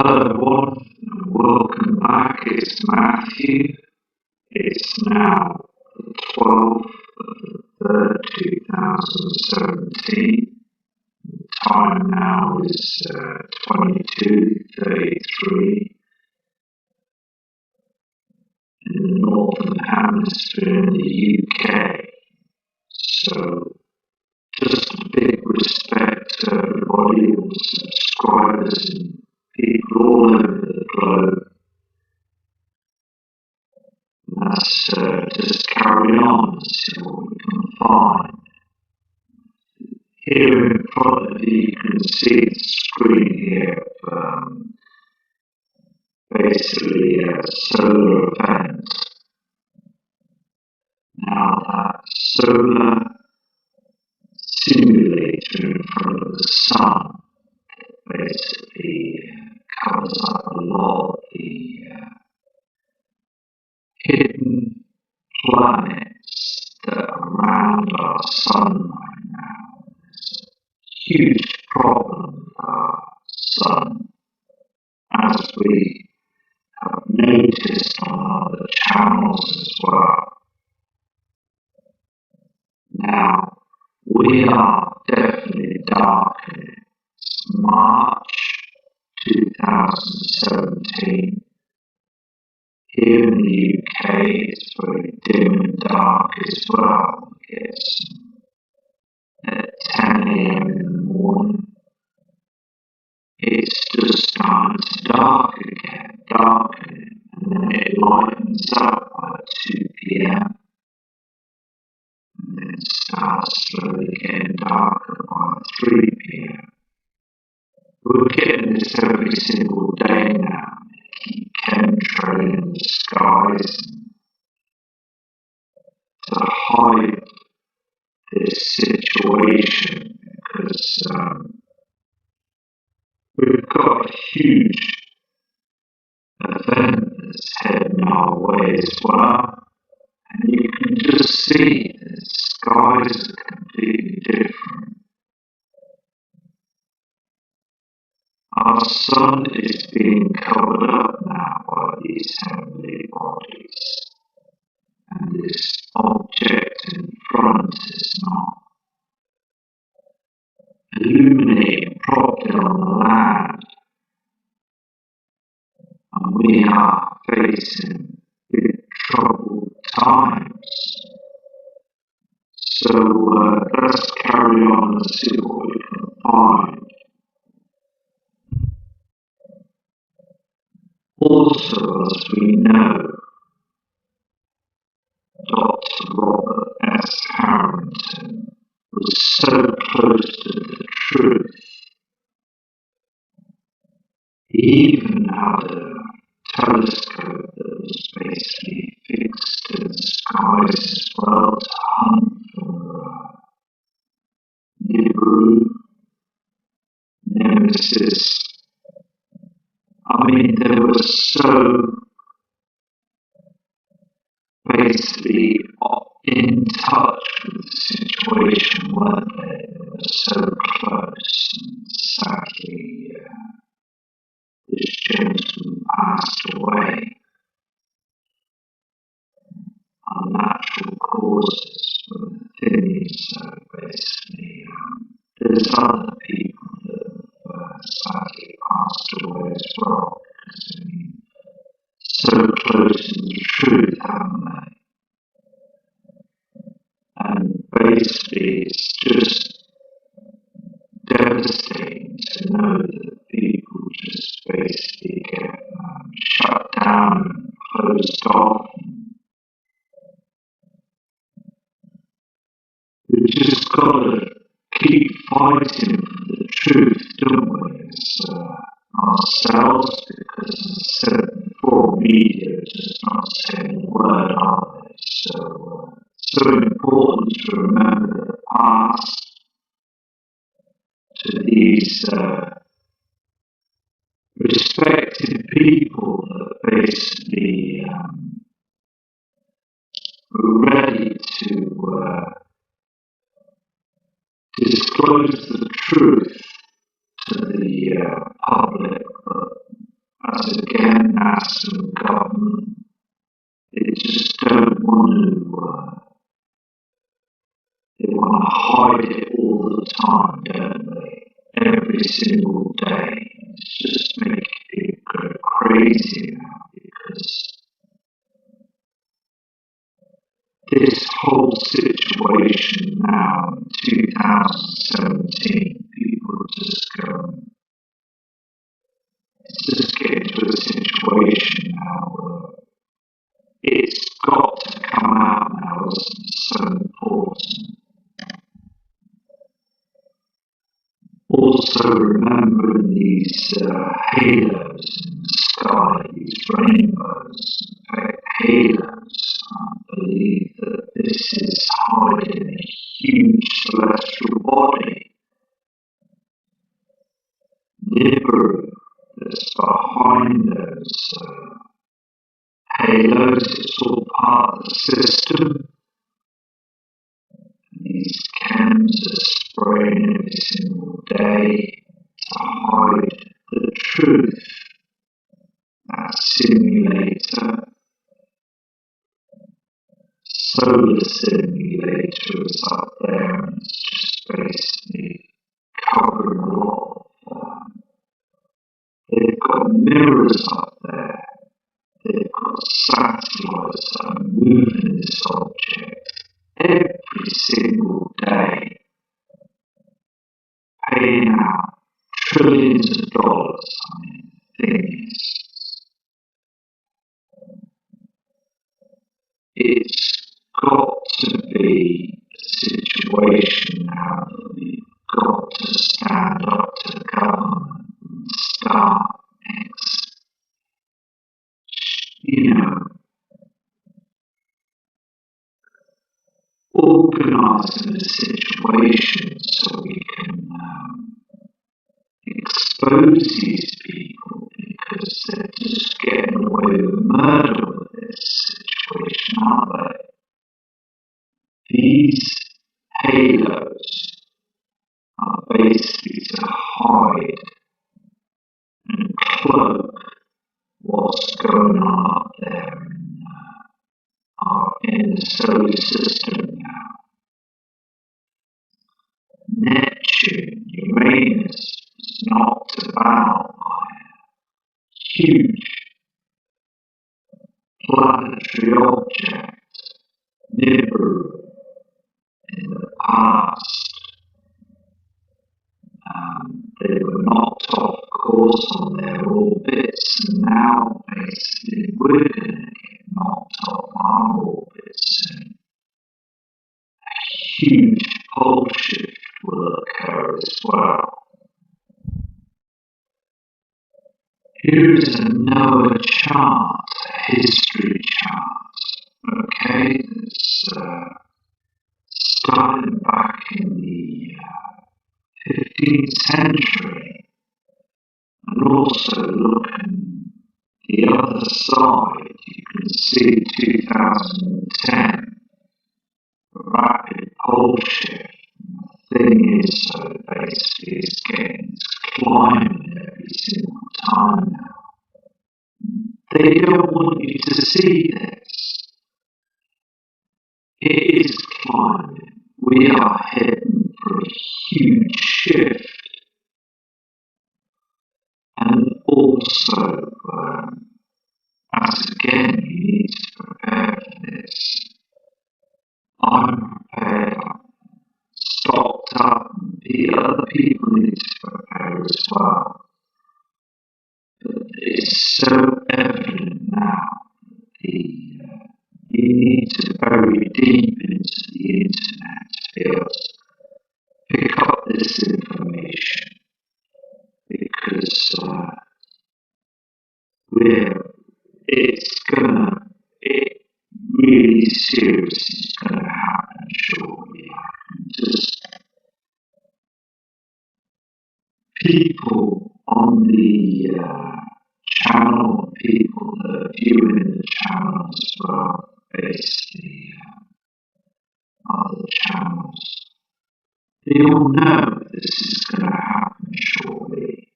Hello everyone, welcome back. It's Matthew. It's now the 12th of the 3rd, 2017. The time now is 22:33 in the Northern Hemisphere in the UK. So just a big respect to everybody, all the subscribers and people all over the globe. Let's just carry on and see what we can find. Here in front of you, you can see the screen here of basically a solar event. Now that solar simulator in front of the sun basically covers up a lot of the hidden planets that are around our sun right now. There's a huge problem with our sun, as we have noticed on other channels as well. Now, we are definitely dark in it. It's March 2017. Here in the UK, it's very dim and dark as well. It's at 10 a.m. in the morning. It's just starting to darken, and then it lightens up by 2 p.m. and then it starts slowly getting darker by 3 p.m. We're getting this every single day now. They keep chemtrailing the skies to hide this situation because we've got a huge event that's heading our way as well. And you can just see the skies are completely different. Our sun is being covered up now by these heavenly bodies, and this object in front is not illuminating properly on the land, and we are facing big troubled times. So let's carry on and see what we can find. Also, as we know, Dr. Robert S. Harrington was so close to the truth. He even had a telescope that was basically fixed to the skies as well to hunt for Nibiru, Nemesis. I mean, they were so basically in touch with the situation, weren't they? They were so close, and sadly, this gentleman passed away. Unnatural causes, but the thing is, basically, there's other people that have sadly passed away as well, because they've been so close to the truth, haven't they? And basically, it's just devastating to know that people just basically get shut down and closed off. We've just got to keep fighting for the truth, don't we, as ourselves, because as I said before, media is just not saying a word, are they? So important to remember the past, to these respected people that basically were ready to disclose the truth to the public, but as again, NASA and government, they just don't want to, they want to hide it all the time, don't they? Every single day. It's just making people go crazy now, because this whole situation now in 2017, people are just going just getting to a situation now where it's got to come out now as so important. Also remember these halos in the sky, these rainbows. In fact, halos, I believe that this is hiding a huge celestial body. Nibiru, that's behind those halos, it's all part of the system. These cams are spraying every single day to hide the truth. That simulator, solar simulator is up there and it's just basically covering a lot of they've got mirrors up there, they've got satellites that are moving this object every single day, paying out trillions of dollars. I mean, the thing is, it's got to be a situation now that we've got to stand up to the government and start organising a situation so we can expose these people because they're just getting away with murder with this situation, aren't they? These halos are basically to hide and cloak what's going on up there in the solar system now. Neptune, Uranus, was knocked about by a huge planetary object, Nibiru, in the past. They were knocked off course on their orbits, and now basically we're going to get knocked off our orbits, and a huge pole shift will occur as well. Here is a NOAA chart, a history chart, okay, that's starting back in the 15th century, and also looking the other side, you can see 2010, a rapid pole shift. The thing is, so basically it's climbing every single time now. They don't want you to see this. It is climbing. We are heading for a huge shift. And also, as again, you need to prepare for this. I'm prepared, I'm stocked up, and the other people need to prepare as well. But it's so evident now that you need to bury deep into the internet to be able to pick up this information because it really seriously is gonna happen shortly. Just people on the channel, people that are viewing the channel as well, basically other channels, they all know this is gonna happen shortly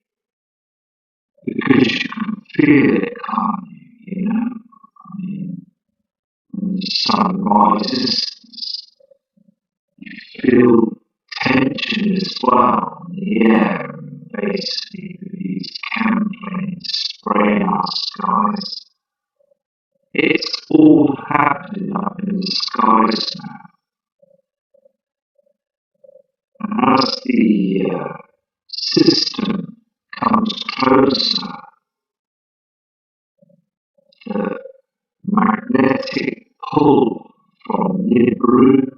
because you can feel it, can't you? You know, I mean, when the sun rises, you feel tension as well in the air, and basically these campaigns spraying our skies. It's all happening up in the skies now. And as the system comes closer, the magnetic pull from Nibiru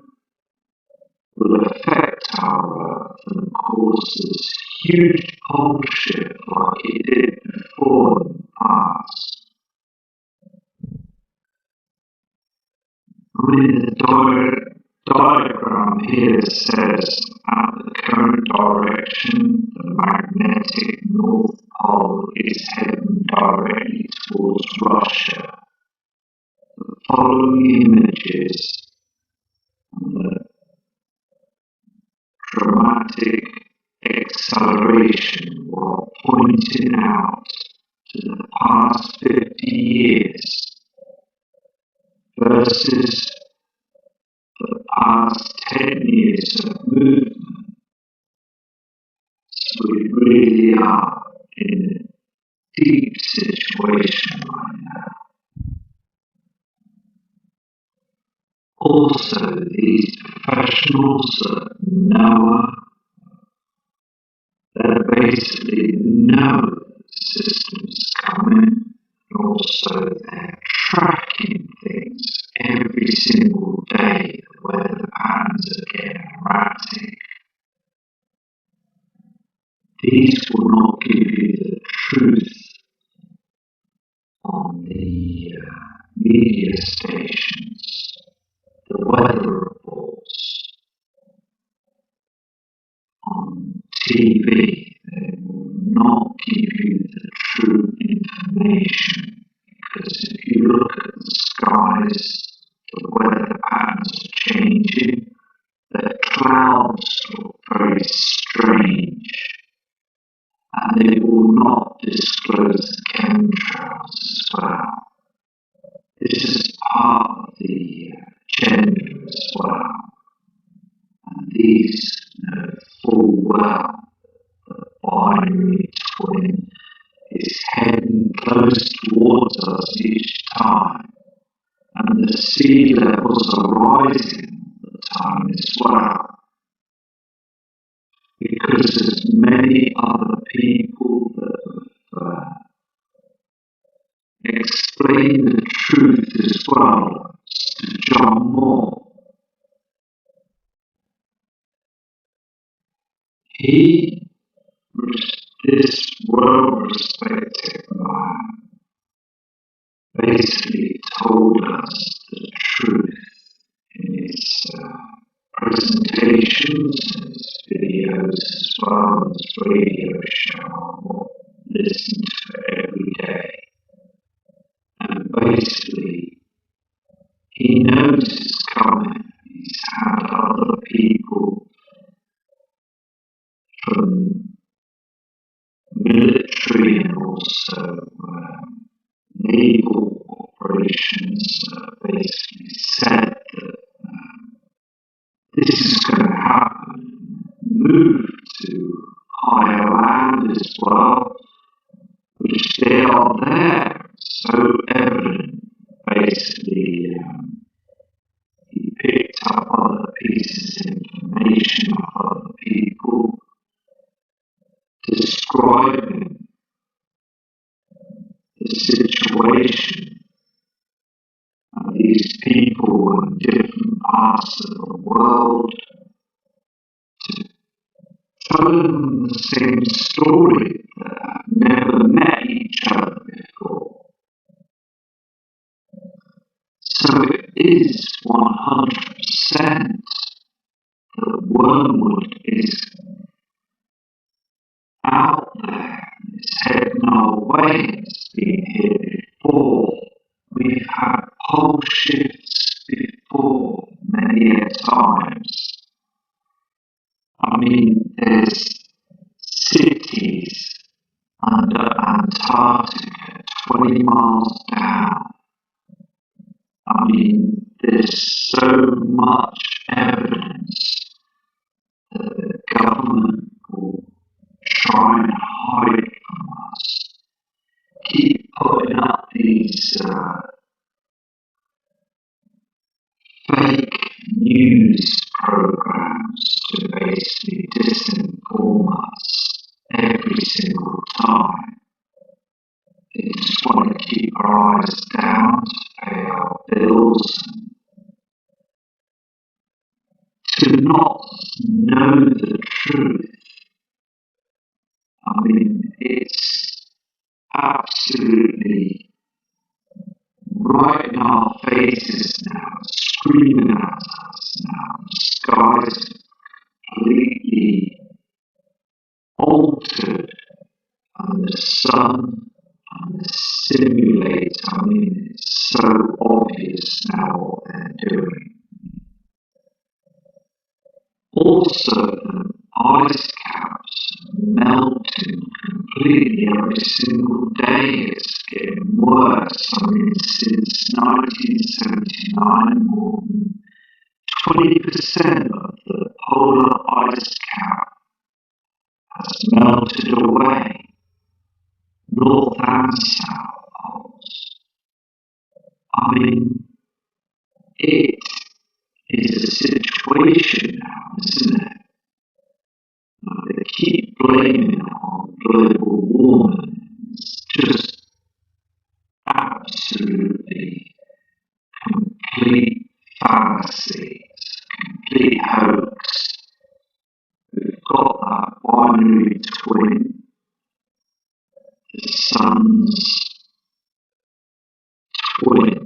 will affect our Earth and cause this huge pole shift like it did before in the past. The diagram here says at the current direction, the magnetic North Pole is heading directly towards Russia. The following images and the dramatic acceleration while pointing out to the past 50 years versus the past 10 years of movement. So we really are in a deep situation right now. Also, these professionals at NOAA, they basically know the system's coming, and also they're tracking things every single day. The weather patterns are getting erratic. These will not give you the truth on the media stations, the weather reports on TV. They will not give you the true information because if you look at the skies, the weather patterns are changing. The clouds look very strange, and they will not disclose the chemtrails as well. This is part of the agenda as well, and these know full well that the binary twin is heading close towards us each time, and the sea levels are rising all the time as well. Because there's many other people that have explained the truth as well to John Moore. This well-respected man, basically told us the truth in his presentations and his videos as well as radio show I will listen to every day. And basically, he knows it's coming. He's had other people from military and also naval operations basically said that this is going to happen, move to higher land as well, which they are there, so evident. Basically, he picked up other pieces of information of other people describing the situation. And these people in different parts of the world telling them the same story that have never met each other before. So it is 100% that wormwood is out there and is heading our way. It's been here before. We've had pole shifts before many a times. I mean, there's cities under Antarctica, 20 miles down. I mean, there's so much evidence that the government will try and hide from us. Keep putting up these fake news programs to basically disinform us every single time. They just want to keep our eyes down to pay our bills, to not know the truth. I mean, it's absolutely right in our faces now, screaming at us now. The sky's completely altered, and the sun and the simulator, I mean, it's so obvious now what they're doing. Also, the ice caps are melting completely every single day. It's getting worse. I mean, since 1979, more than 20% of the polar ice cap has melted away, north and south poles. I mean, it is a situation now, isn't it? They keep blaming it on global warming. It's just absolutely complete fallacy. It's a complete hoax. We've got that binary twin, the sun's twin,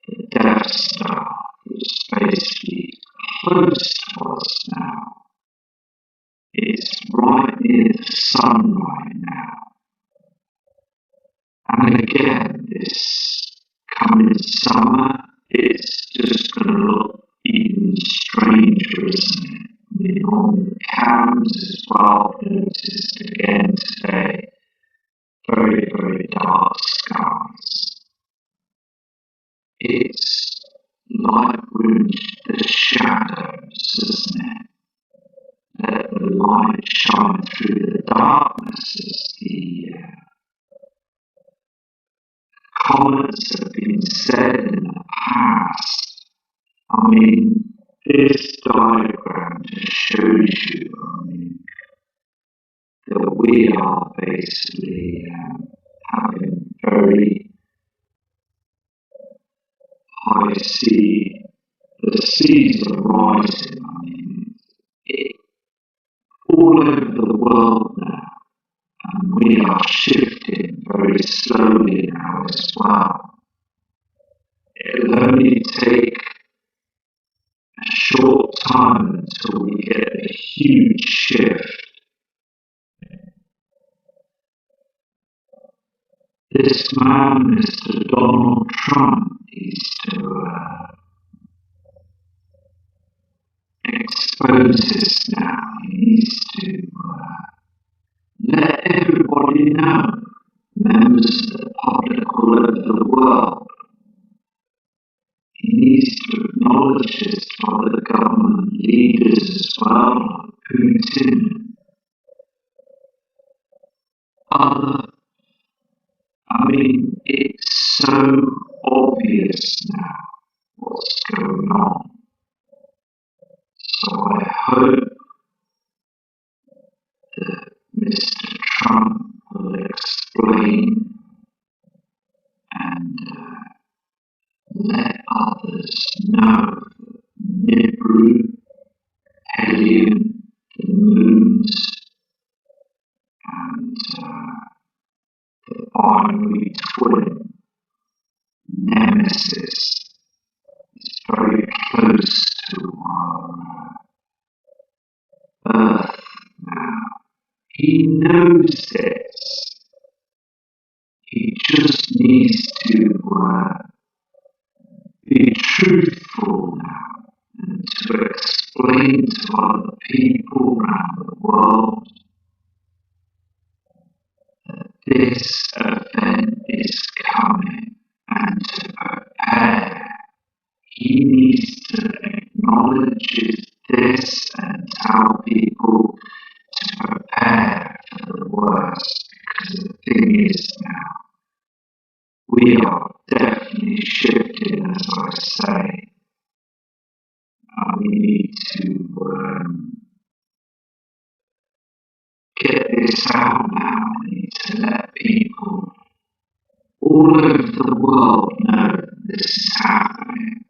the Death Star, that's basically close to us now. It's right near the sun right now. And again, this coming summer, it's just going to look even stranger, isn't it? I mean, on the cams as well, I've noticed again today, very, very dark skies. It's like we're in the shadows, isn't it? Let the light shine through the darkness as the comments have been said in the past. I mean, this diagram just shows you, I mean, that we are basically having very high sea, the seas are rising, I mean, all over the world now, and we are shifting very slowly now as well. It'll only take a short time until we get a huge shift. This man, Mr. Donald Trump, needs to expose this now. He needs to let everybody know, members of the public all over the world. He needs to acknowledge this to other government leaders as well, like Putin, other. I mean, it's so obvious now what's going on. So I hope that Mr. Trump will explain and let others know that Nibiru, helium, the moons, and the binary twin nemesis is very close to our Earth now. He knows this. He just needs to be truthful now and to explain to other people around the world that this event is coming and to prepare. He needs to acknowledge this and tell people to prepare for the worst, because the thing is now, we are definitely shifting, as I say. We need to get this out now. We need to let people all over the world know this is happening.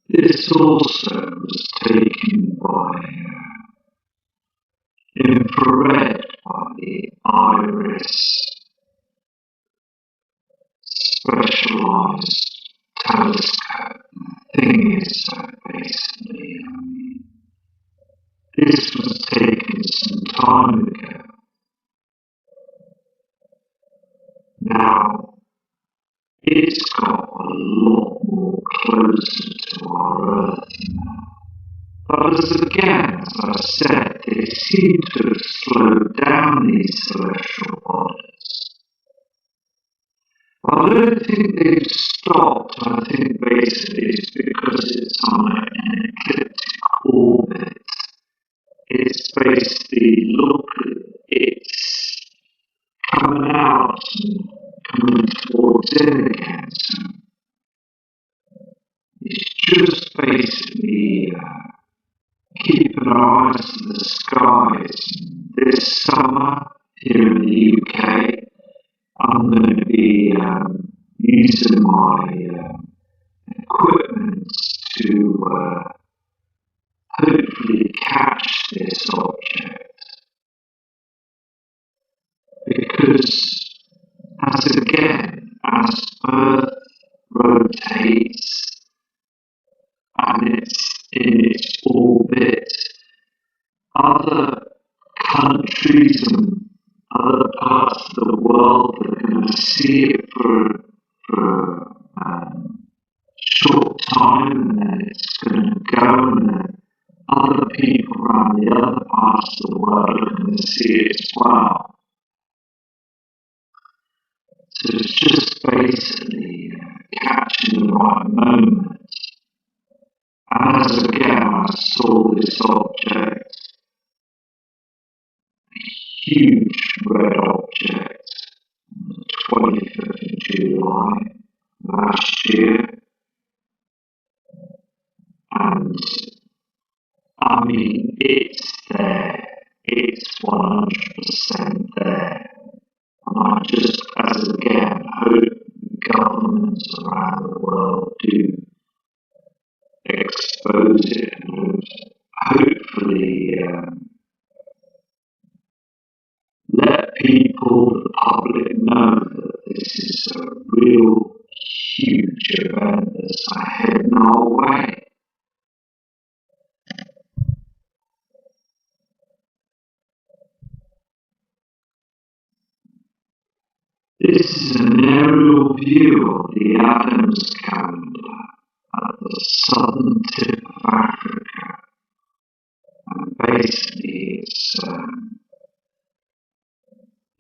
This also was taken by infrared by the iris specialized telescope. The thing is, basically, this was taken some time ago. Now, it's got a lot more closer to our Earth now. But as I said, they seem to have slowed down these celestial bodies. I don't think they've stopped. I think basically it's because it's on an ecliptic orbit. It's basically, look, it's coming out and coming towards in again. So it's just basically keep an eye on the skies. This summer here in the UK, I'm going to be using my equipment to hopefully catch this object. Because as Earth rotates and it's in its orbit, other countries and other parts of the world are going to see it for a short time, and then it's going to go, and then other people around the other parts of the world are going to see it as well. So it's just basically catching the right moment. And as I saw this object, huge red object, on the 25th of July last year. And I mean, it's there. It's 100% there. And I just, hope governments around the world do expose it and hopefully let people, the public, know that this is a real huge event that's ahead in our way. This is an aerial view of the Adams calendar at the southern tip of Africa. And basically it's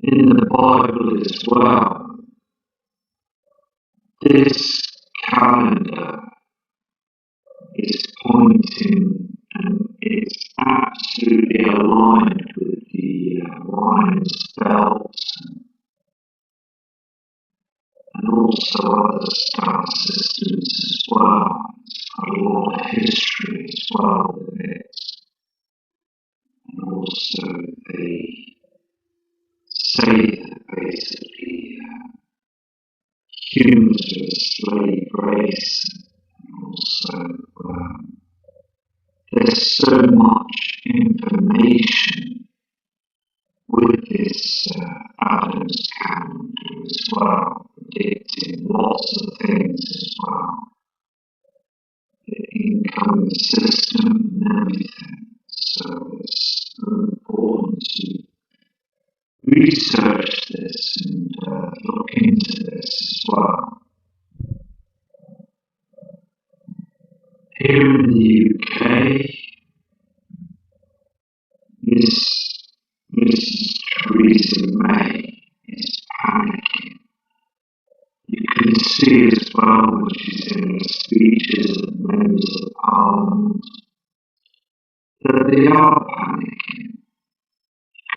in the Bible as well. This calendar is pointing and it's absolutely aligned with the Orion's belt and also other star systems as well. It's got a lot of history as well with it. And also they say that basically humans are a slave race. And also there's so much information with this Adams calendar as well, predicting lots of things as well. The income system and everything. So it's important to research this and look into this as well. Here in the UK, Mrs. Theresa May is panicking. You can see as well when she's in her speeches and members of Parliament that they are panicking.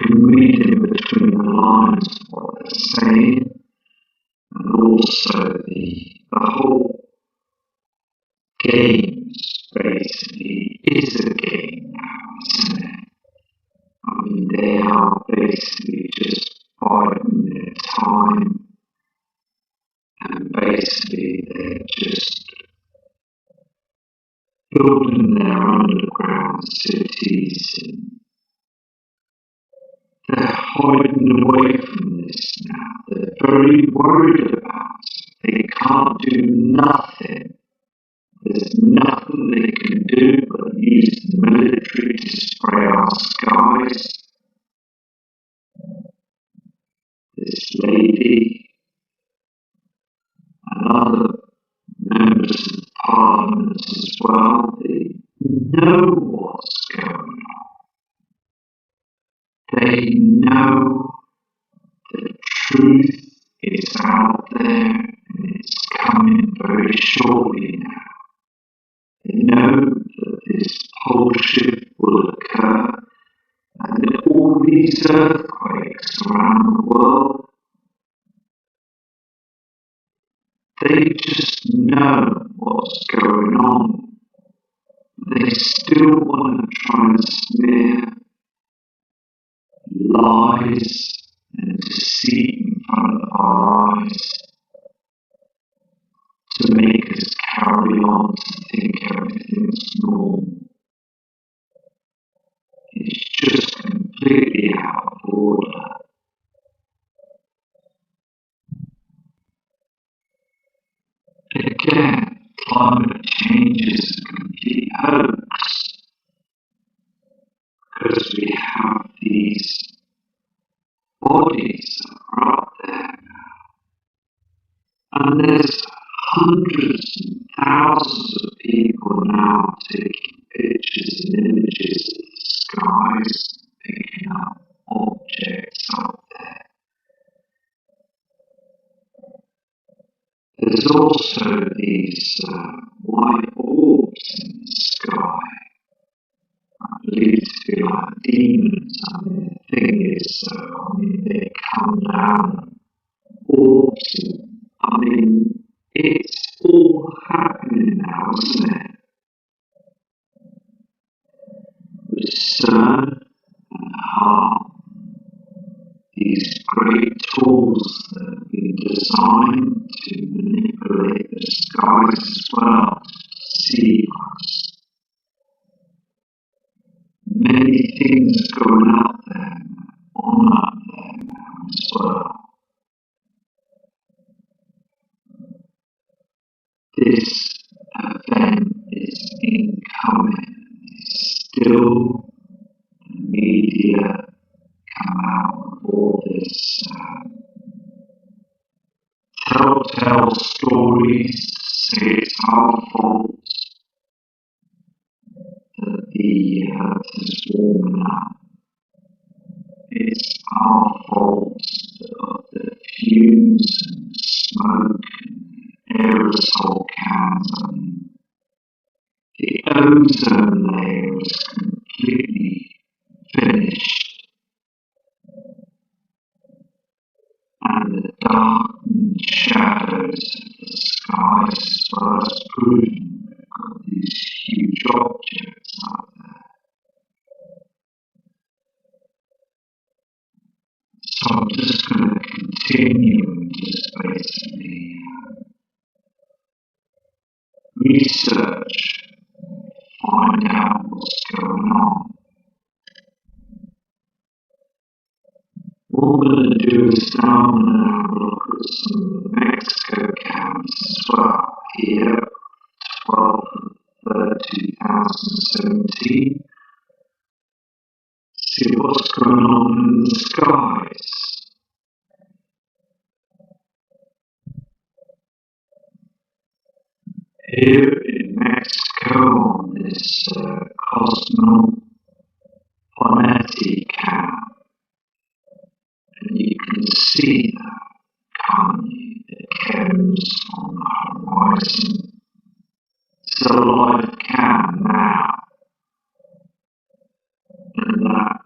You can read in between the lines what they're saying, and also the whole game basically is a game now, isn't it? I They are basically just biding their time, and basically they're just building their underground cities, and they're hiding away from this now. They're very worried about it. They can't do nothing. There's nothing they can do but use the military to spray our skies. This lady and other members of parliament as well, they know what's going on. They know the truth is out there and it's coming very shortly now. They know that this pole shift will occur and that all these earthquakes around the world, they just know what's going on. They still want to try and smear lies and deceit in front of our eyes to make us carry on to think everything's normal. It's just completely out of order. Again, climate change is a complete hoax because we have these bodies that are up there and there's hundreds and thousands of people now taking pictures and images of the skies, picking up objects up there. There's also these white orbs in the sky. I believe to be like demons. The thing is, they come down, orbs. It's all happening now, isn't it? With CERN and HARP, these great tools that have been designed to manipulate the skies as well, see us. Many things going up there, on up there now as well. This event is incoming. Still, the media come out with all this telltale stories, say it's our fault that the earth is warming up. It's our fault of the fumes and smoke and aerosol cans. The ozone layer is completely finished, and the darkened shadows of the skies as well as proven they've got these huge objects out there. So I'm just going to continue and just basically research, find out what's going on. What we're going to do is now I'm going to have a look at some of the Mexico counts as well. Here, 12/3/2017. See what's going on in the skies. Here in Mexico on this cosmoplanet count, and you can see that, can't you? The chems on the horizon. It's a live cam now, and that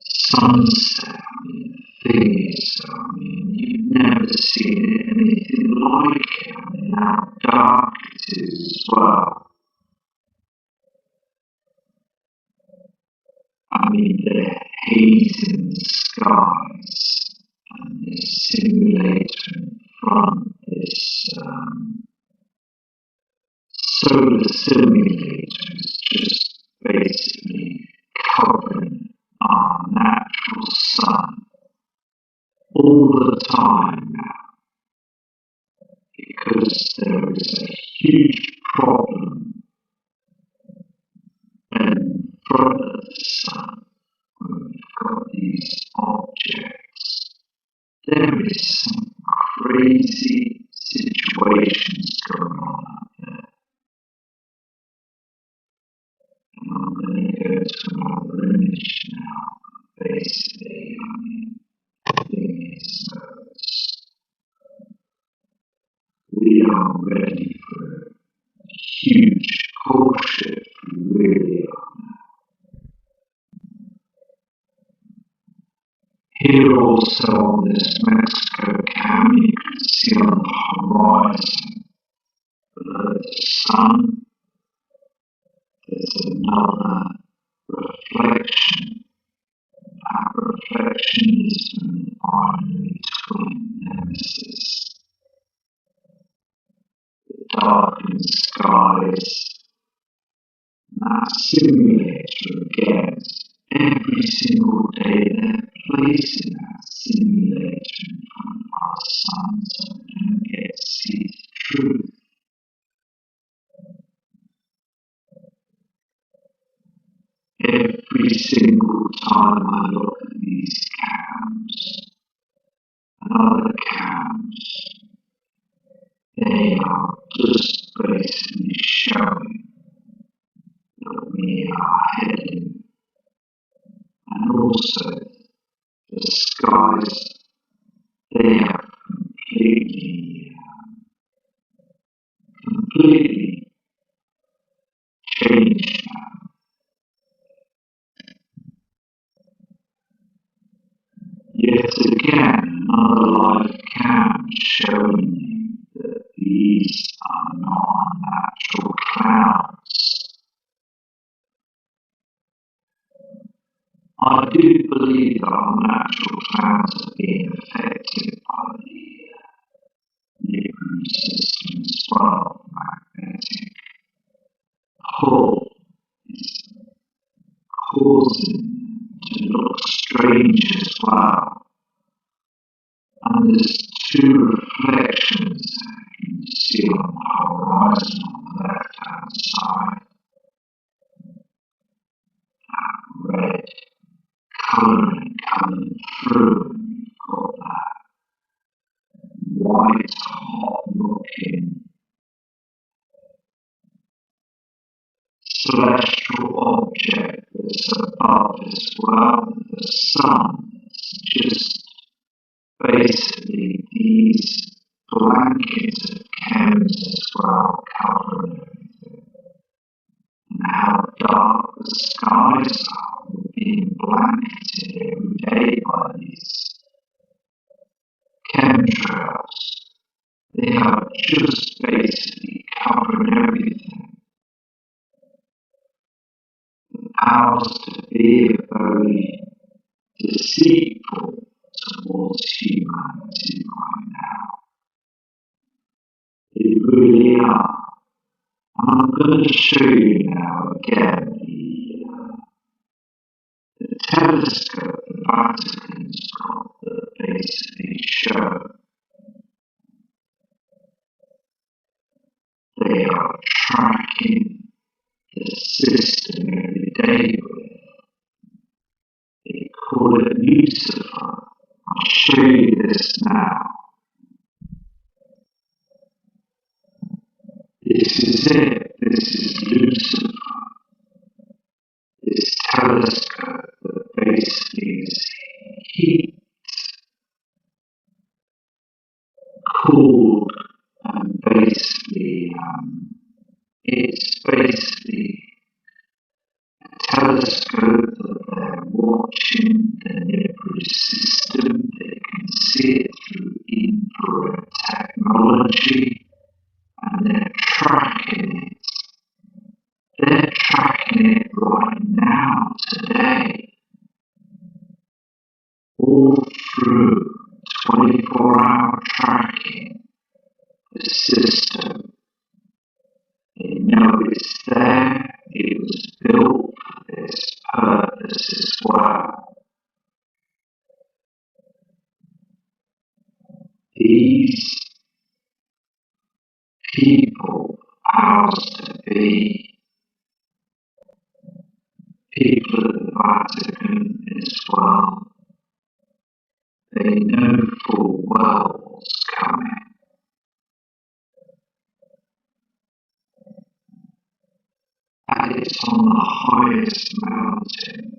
sunset, the thing is, you've never seen anything like it. How dark it is as well. I mean, they're hazing the skies, and this simulator in front is solar simulator is just basically covering our natural sun all the time now, because there is a huge problem in front of the sun when we've got these objects. There is some crazy situations going on out there. And I'm going to go to another image now. Basically, the thing is we are ready for a huge bullshit. We really are. Here also on this Mexico cam, you can see on the horizon below the sun, there's another reflection. That reflection is an binary twin nemesis. The darkened skies, and that simulator again. Every single day they're placing that simulator in front of our sun so we don't get to see the truth. Every single time I look at these cams and other cams, they are just basically showing that we are heading, and also the skies, they have completely changed now. Yet again, another live cam showing you that these are not natural clouds. I do believe that our natural clouds are being affected by the Nibiru system as well. Magnetic pull is causing them to look strange as well. And there's two reflections that you can see on the horizon on the left hand side. That red colouring coming through, and you've got that white hot looking celestial object that's above as well, the sun. It's just basically these blankets of chems as well covering everything. And how dark the skies are, we're being blanketed every day by these chemtrails. They are just basically covering everything. It powers to be very deceitful towards humanity right now. They really are. And I'm going to show you now again the telescope the Vatican's got that basically show they are tracking the system every day with. They call it Lucifer. I'll show you this now. This is it. This is Lucifer. This telescope that basically is heat cooled, and basically it's basically a telescope that they're watching the Nibiru system. They can see it through infrared technology, and they're tracking it. They're tracking it right now, today. all through 24-hour tracking, the system. They know it's there, it was built for this purpose as well. These people, powers to be, people at the Vatican as well, they know full well what's coming. And it's on the highest mountain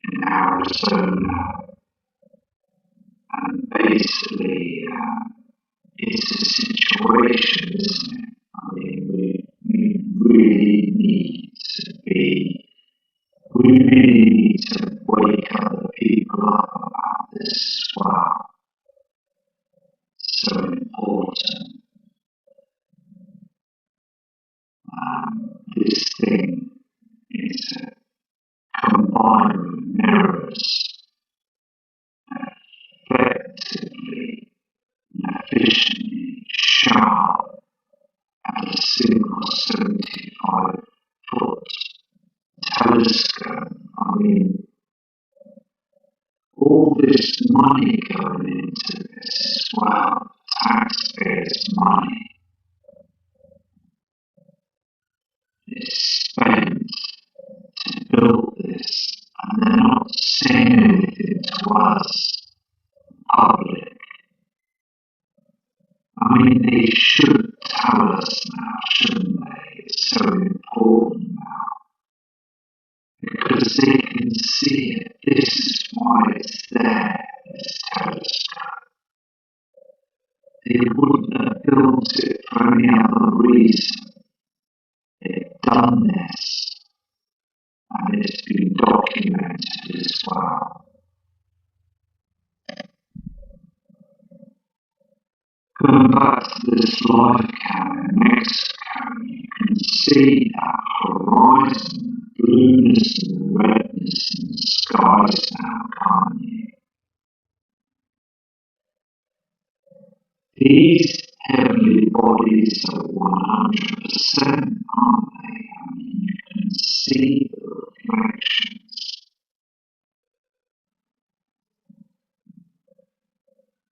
in Arizona, and basically it's a situation, isn't it? I mean, we really need to we really need to wake other people up about this as well. So important. This thing is combining mirrors effectively and efficiently sharp at a single 75-foot telescope. I mean, all this money going into this as well, taxpayers' money, is spent to build this, and they're not saying anything to us, public. I mean, they should tell us now, shouldn't they? It's so important now, because they can see it. This is why it's there, this telescope. They wouldn't have built it for any other reason. They've done this, and it's been documented as well. Going back to this live cam in Mexico, you can see that horizon, the blueness and the redness in the skies now, can't you? These heavenly bodies are 100%, aren't they? I mean, you can see the reflections.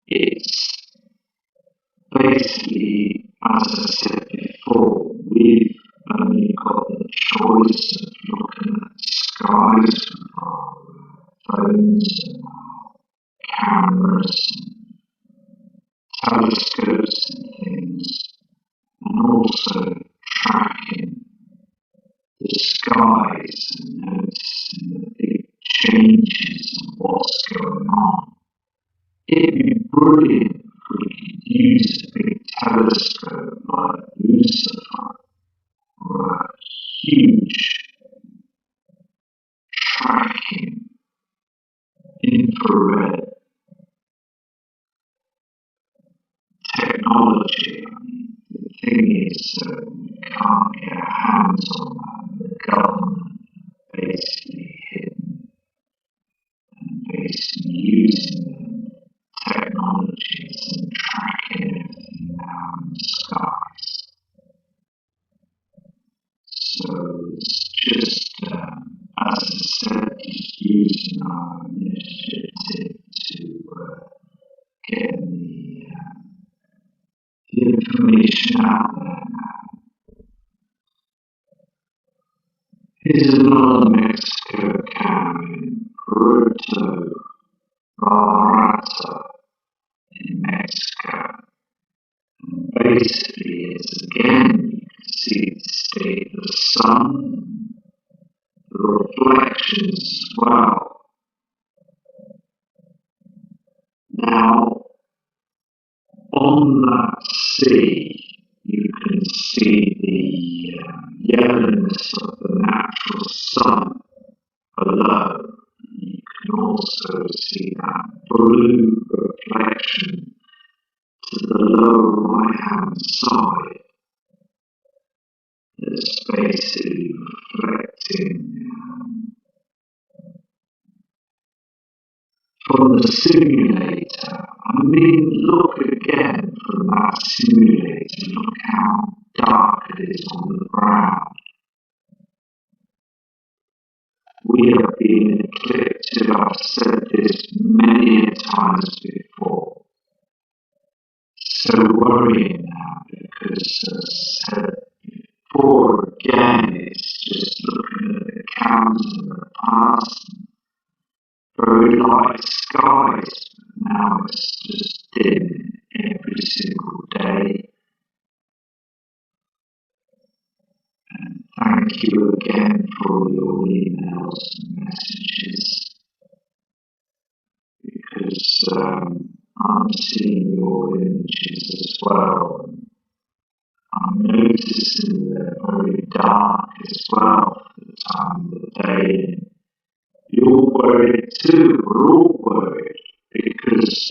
It's basically, as I said before, we've only got the choice of looking at the skies with our phones and our cameras and telescopes and things, and also tracking the skies and noticing the big changes in what's going on. It'd be brilliant if we could use a big telescope like Lucifer or a huge tracking infrared technology. I mean, the thing is, we can't get our hands on that. The government basically hidden and basically using the technologies and tracking everything now in the skies. So it's just, as I said, just using our initiative to get the information out there now. Here's another Mexico cam in Puerto Vallarta in Mexico. And basically, it's again, you can see the state of the sun, the reflections as well. Now, on that sea, you can see the yellowness of the natural sun below. You can also see that blue reflection to the lower right-hand side. It's basically reflecting from the simulator. Look again from that simulator. Look how dark it is on the ground. We have been eclipsed. I've said this many times before. So worrying now because, as I said before, again, it's just looking at the calendar in the past. Very light skies, but now it's just dim every single day. And thank you again for your emails and messages, because I'm seeing your images as well. I'm noticing they're very dark as well for the time of the day. You're worried too, we're all worried, because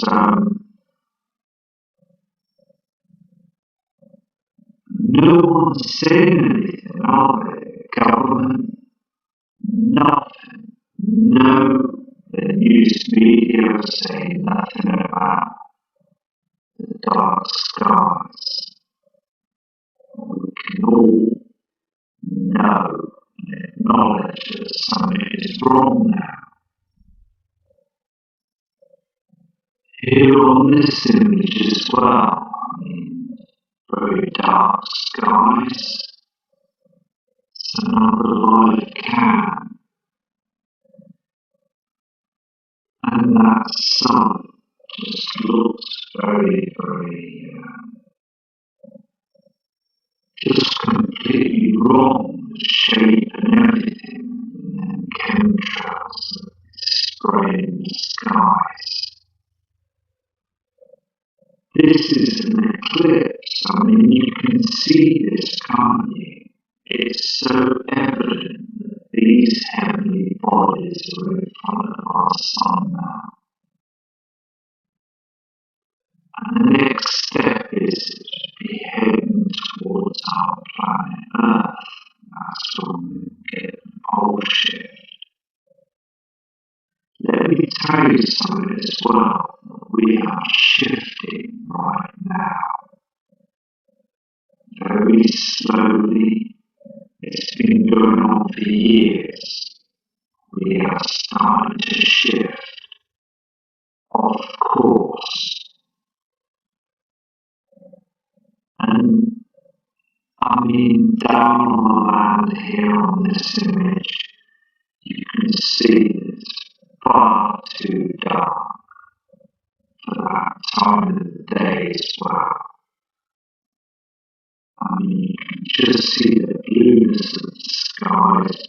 no one's saying anything, are they? Government, nothing. No, the news media are saying nothing about the dark skies. We can all know and acknowledge that something is wrong now. Here on this image as well, very dark skies. It's another live cam, and that sun just looks very, very, just completely wrong, the shape and everything, and then chemtrails spraying the skies. This is an eclipse. You can see this, can't you? It's so evident that these heavenly bodies are in front of our sun now. And the next step is to be heading towards our planet Earth. That's when we get the pole shift. Let me tell you something as well, that we are shifting right now. Very slowly. It's been going on for years. We are starting to shift. Of course. And down on the land here on this image, you can see it's far too dark for that time of the day as well. You can just see the blueness of the skies,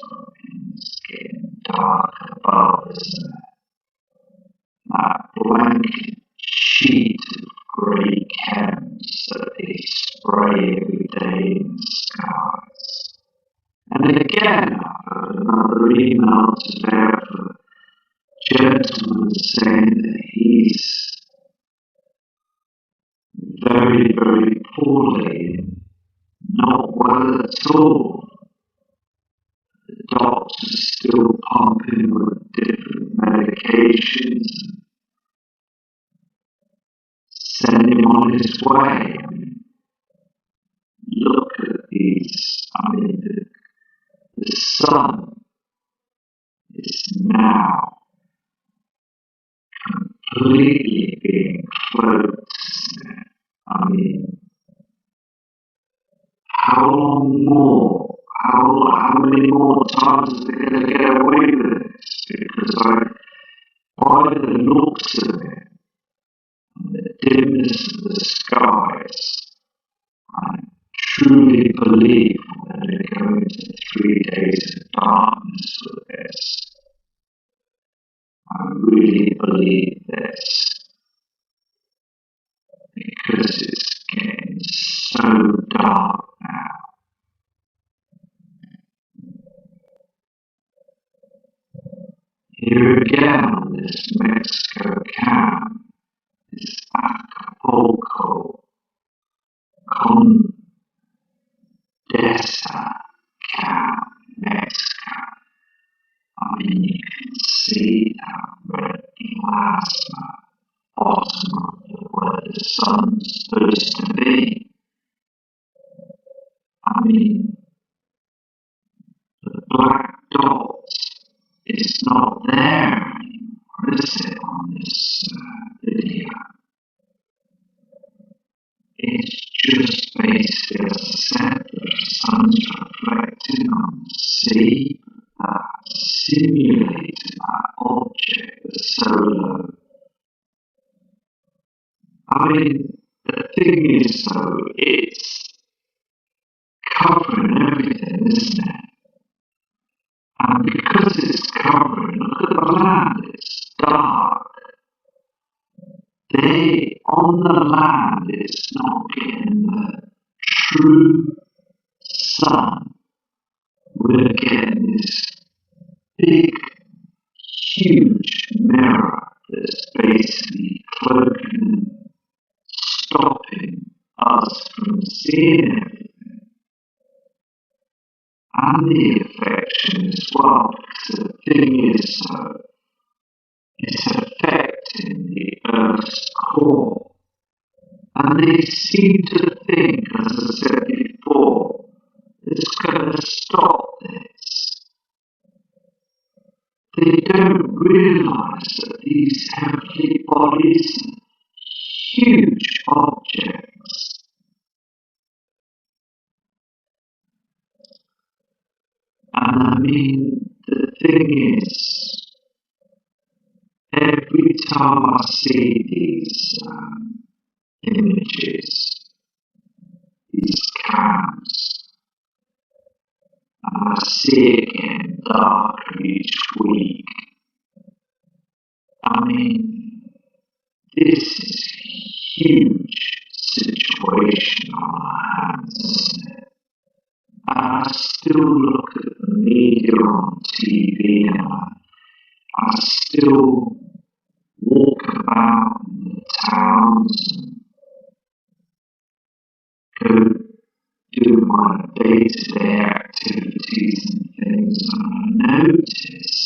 it's getting dark above, isn't it? That blanket sheet of grey chems that they spray every day in the skies. And again, I've got another email today of a gentleman saying that he's very, very poorly, not well at all. The doctor's still pumping with different medications, send him on his way. Look at these. The sun is now completely being closed. How long more? How many more times are they going to get away with this? Because by the looks of it, and the dimness of the skies, I truly believe that they're going to 3 days of darkness with this. I really believe this, because it's getting so dark now. Here again on this Mexico camp, this Acapulco Condesa camp, Mexico. You can see that red plasma bottom of where the sun's supposed to be. I mean, the black dot is not there anymore, is it, on this video? It's just basically, as I said, the sun's reflecting on the sea, that simulated that object that's so low. I mean, the thing is, though, it's covering everything, isn't it? And because it's covering, look at the land, it's dark. On the land, it's not getting the true sun. We're getting this big, huge mirror that's basically cloaking and stopping us from seeing everything. And the affection as well, because the thing is, it's affecting the Earth's core. And they seem to think, as I said before, it's going to stop this. They don't realize that these heavenly bodies are huge objects. And I mean, the thing is, every time I see these images, these cams, and I see it getting darker each week. I mean, this is a huge situation on our hands, isn't it? And I still look at the media on TV and I still walk about in the towns and go do my day-to-day activities and things, and I notice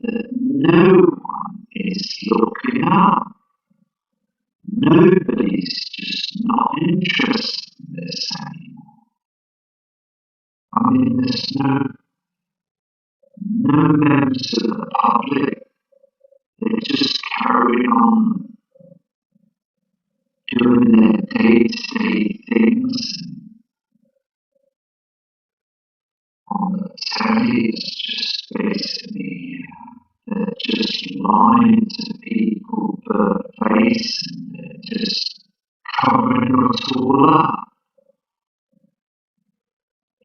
that no one is looking up. Nobody's just not interested in this anymore. I mean, there's no members of the public. They just carry on doing their day-to-day things. On the telly, it's just basically, they're just lying to people per face, and they're just covering us all up.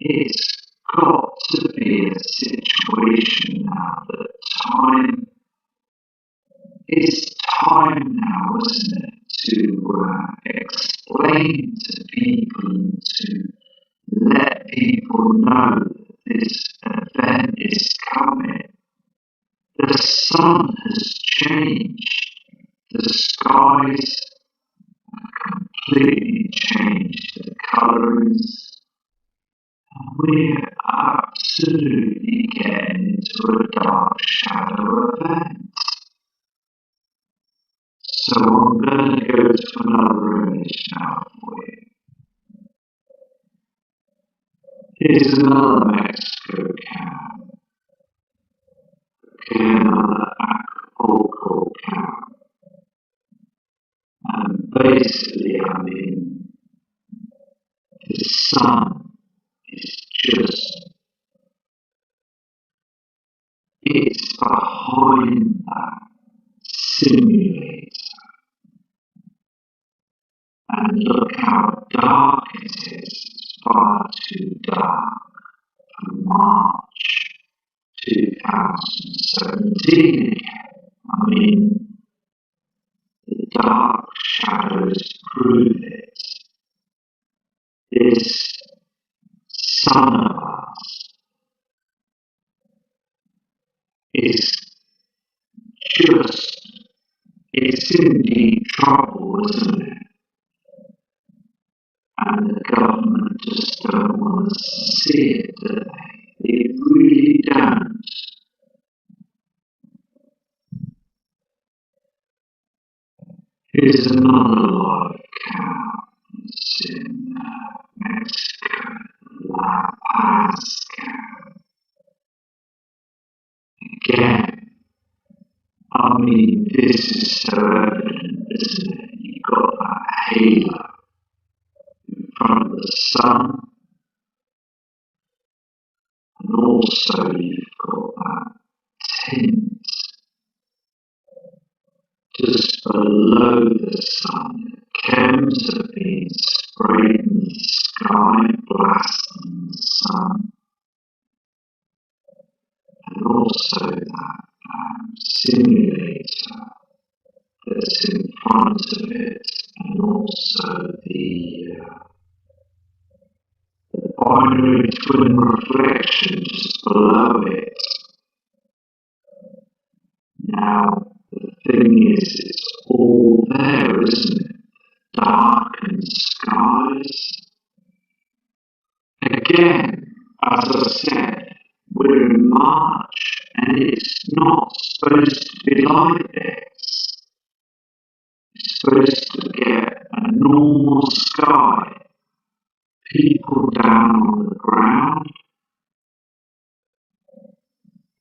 It's got to be a situation now that it's time now, isn't it, to explain to people and to let people know that this event is coming. The sun has changed. The skies have completely changed. The colours. We're absolutely getting into a dark shadow event. So I'm going to go to another image now for you. Here's another Mexico cam. Another Acapulco cam. And basically, I mean, the sun is just, it's behind that simulator. And look how dark it is. It's far too dark for March 2017 again. I mean, the dark shadows prove it. This sun of ours is just, it's in deep trouble, isn't it? And the government just don't want to see it, do they? They really don't. Here's another live cam. It's in Mexico, La Paz cam. Again, I mean, this is so evident, isn't it? You've got that halo in front of the sun, and also you've got that tint just below the sun. Chems have been sprayed in the sky, blasting the sun, and also that simulator that's in front of it, and also the binary twin reflection just below it. Now, the thing is, it's all there, isn't it? Darkened skies. Again, as I said, we're in March, and it's not supposed to be like this. It's supposed to get a normal sky. People down on the ground,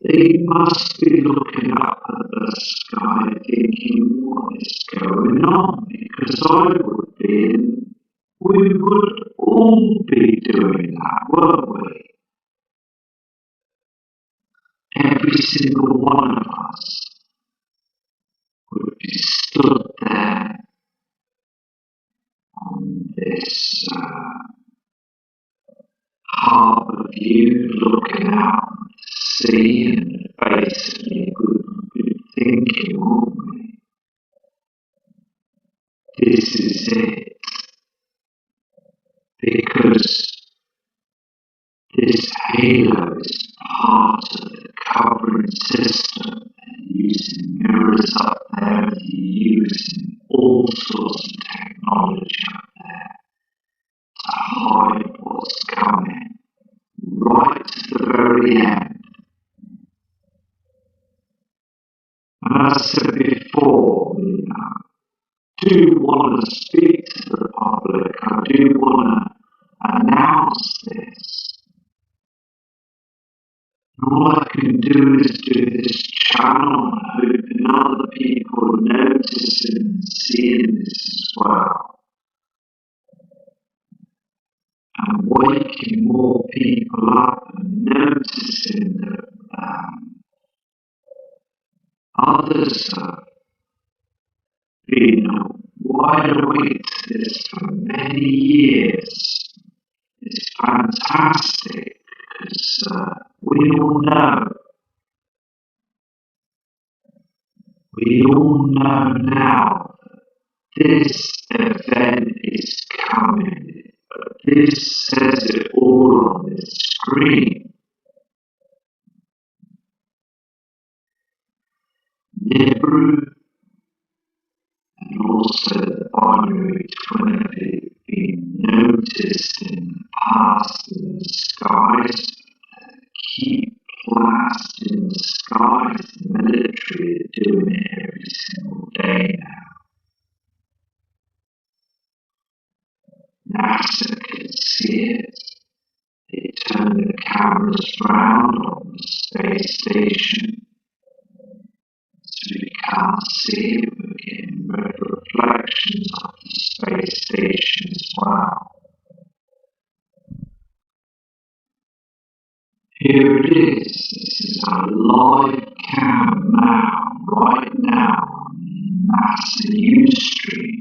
they must be looking up at the sky thinking, what is going on? Because I would be, and we would all be doing that, wouldn't we? Every single one of us would be stood there on this harbour view looking out at the sea, and basically we would be thinking, wouldn't we? This is it. Because this halo is part of the covering system, and using mirrors up there, using all sorts of technology up there to hide what's coming right to the very end. And as I said before, I do want to speak to the public, I do want to announce this. All I can do is do this channel and hoping other people notice and seeing this as well. And waking more people up and noticing that others have been wide awake to this for many years. It's fantastic because we all know now that this event is coming, but this says it all on the screen. Nibiru and also the binary twin have been noticed in the past in the skies. Keep blasting the skies. The military are doing it every single day now. NASA can see it. They turn the cameras round on the space station. So we can't see it. We're getting red reflections of the space station as well. Here it is. This is our live cam now, right now, on NASA Ustream.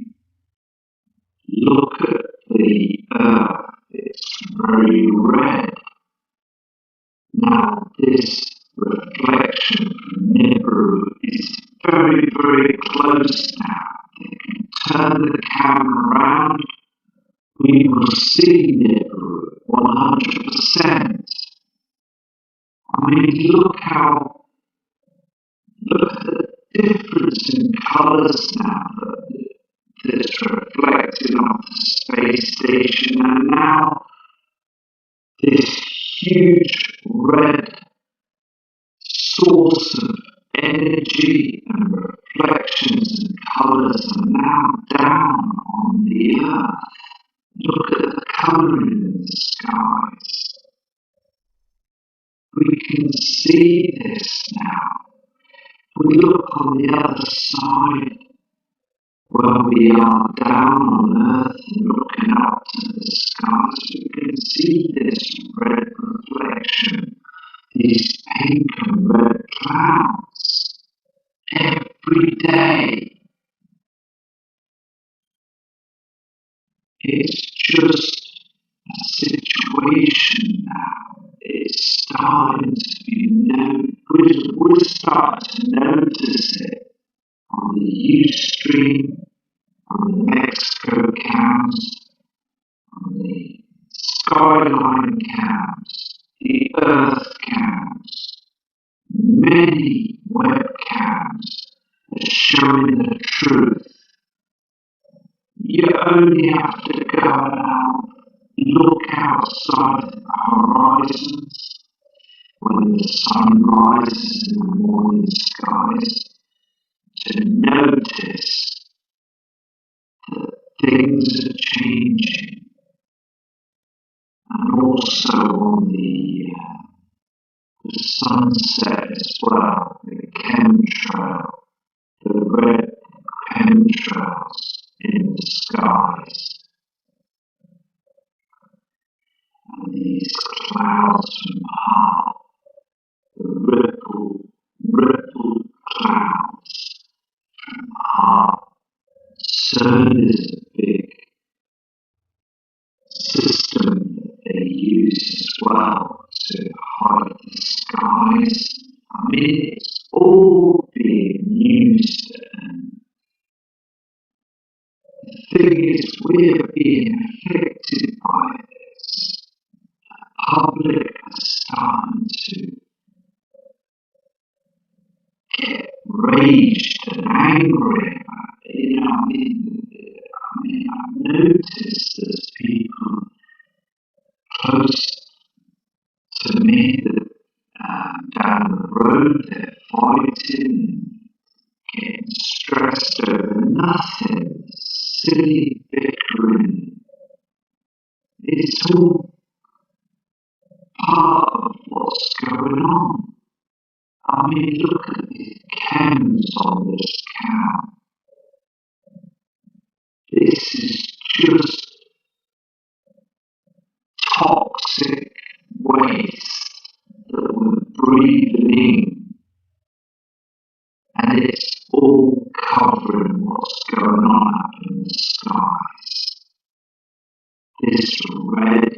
Look at the Earth. It's very red. Now this reflection from Nibiru is very, very close now. They can turn the camera around. We will see Nibiru 100%. I mean, look at the difference in colours now that's reflected on the space station, and now this huge red source of energy and reflections and colours colours are now down on the earth. Look at the colouring in the skies. We can see this now. We look on the other side where we are down on earth and looking up to the skies. We can see this red reflection, these pink and red clouds every day. It's just a situation now. It's starting to be known. We're starting to notice it on the Ustream, on the Mexico cams, on the Skyline cams, the Earth cams. Many webcams are showing the truth. You only have to go out, look outside the horizons when the sun rises in the morning skies to notice that things are changing. And also on the sunset as well, the chemtrail, the red chemtrails in the skies. And these clouds from above, the ripple clouds from above. CERN is a big system that they use as well to hide the skies. I mean, it's all being used, and the thing is, we're being affected by this. The public are starting to get raged and angry about it. I've noticed there's people close to me that down the road they're fighting, getting stressed over nothing, silly bickering. It's all part of what's going on. I mean, look at the cams on this cow. This is just toxic waste that we're breathing in, and it's all covering what's going on up in the skies. This red,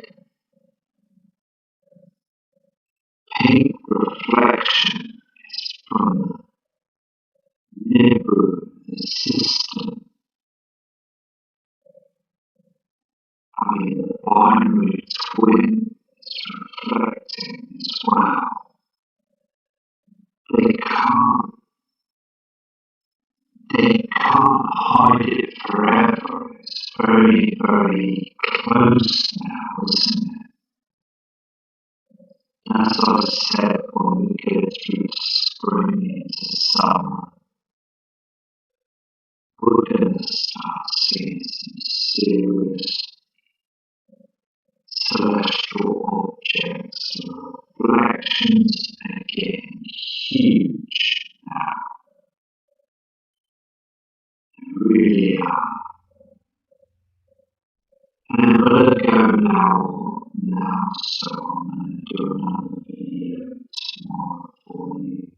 pink reflection is from the Nibiru, the system. I mean, the binary twin is reflecting as well. They can't hide it forever. It's very, very close now, isn't it? As I said, when we get through spring into summer, we're going to start seeing some serious celestial objects and reflections are getting huge now. They really are. And I'm going to go now, so I'm going to do another video tomorrow for you.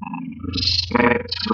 And respect to